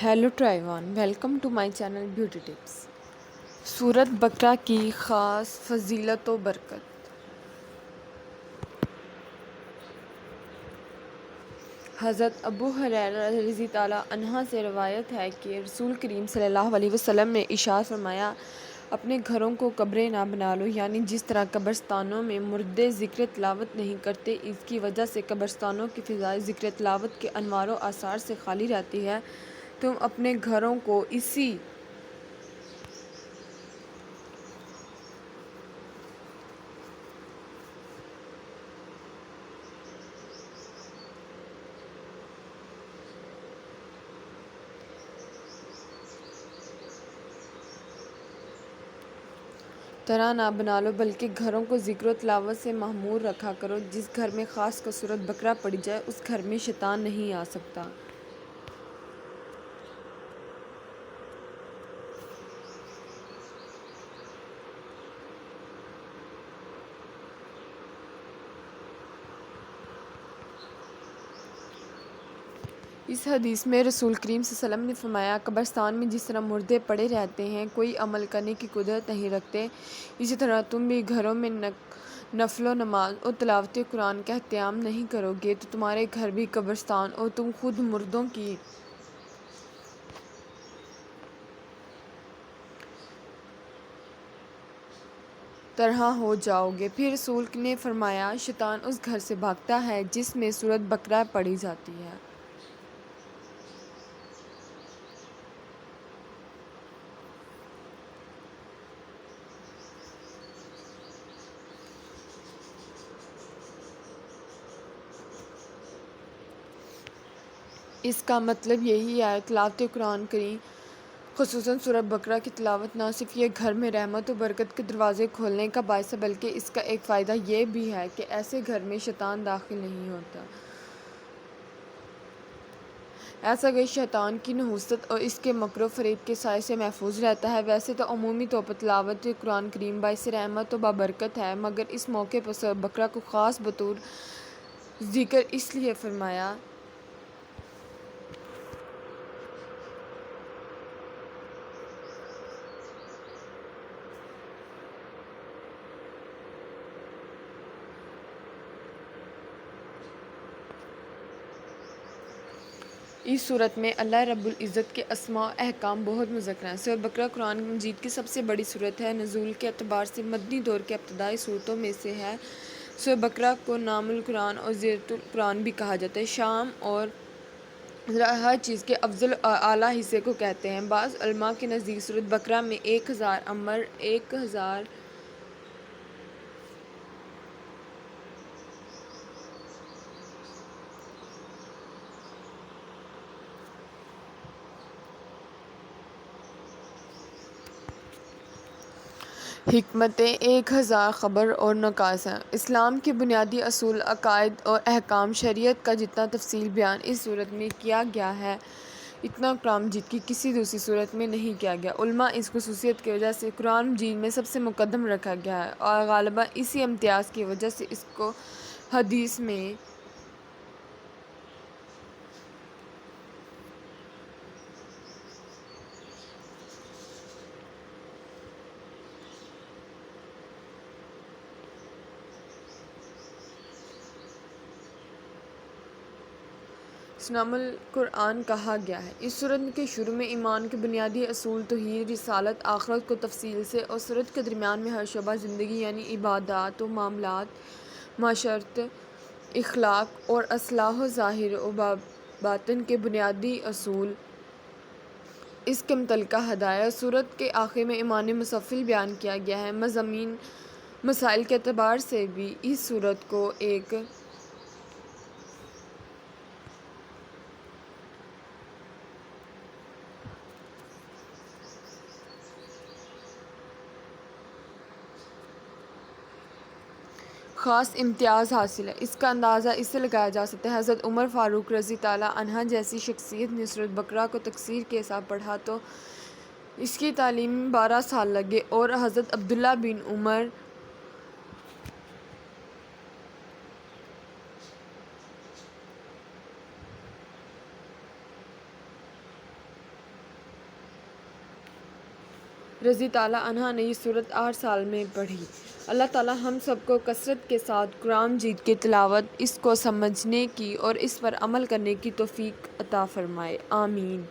Hello ٹرائیوان، welcome to my channel beauty tips. سورۃ بقرہ کی خاص فضیلت و برکت۔ حضرت ابو ہریرہ رضی اللہ عنہ سے روایت ہے کہ رسول کریم صلی اللہ علیہ وسلم نے ارشاد فرمایا، اپنے گھروں کو قبریں نہ بنا لو، یعنی جس طرح قبرستانوں میں مردے ذکر تلاوت نہیں کرتے، اس کی وجہ سے قبرستانوں کی فضائے ذکر تلاوت کے انوار و آثار سے خالی رہتی ہے، تم اپنے گھروں کو اسی طرح نہ بنا لو، بلکہ گھروں کو ذکر و تلاوت سے معمور رکھا کرو۔ جس گھر میں خاص کر سورۃ بقرہ پڑھی جائے، اس گھر میں شیطان نہیں آ سکتا۔ اس حدیث میں رسول کریم صلی اللہ علیہ وسلم نے فرمایا، قبرستان میں جس طرح مردے پڑے رہتے ہیں، کوئی عمل کرنے کی قدرت نہیں رکھتے، اسی طرح تم بھی گھروں میں نفل و نماز اور تلاوت قرآن کا اہتمام نہیں کرو گے تو تمہارے گھر بھی قبرستان اور تم خود مردوں کی طرح ہو جاؤ گے۔ پھر رسول نے فرمایا، شیطان اس گھر سے بھاگتا ہے جس میں سورۃ بقرہ پڑھی جاتی ہے۔ اس کا مطلب یہی ہے، تلاوت قرآن کریم خصوصاً سورۃ بقرہ کی تلاوت نہ صرف یہ گھر میں رحمت و برکت کے دروازے کھولنے کا باعث ہے، بلکہ اس کا ایک فائدہ یہ بھی ہے کہ ایسے گھر میں شیطان داخل نہیں ہوتا۔ ایسا گھر شیطان کی نحوست اور اس کے مکر و فریب کے سائے سے محفوظ رہتا ہے۔ ویسے تو عمومی طور پر تلاوت قرآن کریم باعث رحمت و بابرکت ہے، مگر اس موقع پر سورۃ بقرہ کو خاص بطور ذکر اس لیے فرمایا اس صورت میں اللہ رب العزت کے اسماء و احکام بہت مذکر ہیں۔ سورۃ بقرہ قرآن مجید کی سب سے بڑی سورت ہے۔ نزول کے اعتبار سے مدنی دور کی ابتدائی سورتوں میں سے ہے۔ سورۃ بقرہ کو نام القرآن اور زینت القرآن بھی کہا جاتا ہے۔ شان اور ہر چیز کے افضل اور اعلیٰ حصے کو کہتے ہیں۔ بعض علماء کے نزدیک سورۃ بقرہ میں 1000 امر، 1000 حکمتیں، 1000 خبر اور نکات ہیں۔ اسلام کے بنیادی اصول، عقائد اور احکام، شریعت کا جتنا تفصیل بیان اس سورت میں کیا گیا ہے، اتنا قرآن مجید کی کسی دوسری سورت میں نہیں کیا گیا۔ علماء اس خصوصیت کی وجہ سے قرآن مجید میں سب سے مقدم رکھا گیا ہے اور غالباً اسی امتیاز کی وجہ سے اس کو حدیث میں نام القرآن کہا گیا ہے۔ اس سورت کے شروع میں ایمان کے بنیادی اصول، توحید، رسالت، آخرت کو تفصیل سے اور سورت کے درمیان میں ہر شعبہ زندگی یعنی عبادات و معاملات، معاشرت، اخلاق اور اصلاح ظاہر و باطن کے بنیادی اصول، اس کے متعلقہ ہدایات۔ سورت کے آخر میں ایمان مفصل بیان کیا گیا ہے۔ مضامین، مسائل کے اعتبار سے بھی اس سورت کو ایک خاص امتیاز حاصل ہے۔ اس کا اندازہ اس سے لگایا جا سکتا ہے، حضرت عمر فاروق رضی اللہ عنہ جیسی شخصیت نے سورۃ بقرہ کو تفسیر کے ساتھ پڑھا تو اس کی تعلیم میں 12 سال لگے، اور حضرت عبداللہ بن عمر رضی تعالیٰ عنہا نے یہ صورت 8 سال میں پڑھی۔ اللہ تعالیٰ ہم سب کو کثرت کے ساتھ قرآن مجید کی تلاوت، اس کو سمجھنے کی اور اس پر عمل کرنے کی توفیق عطا فرمائے، آمین۔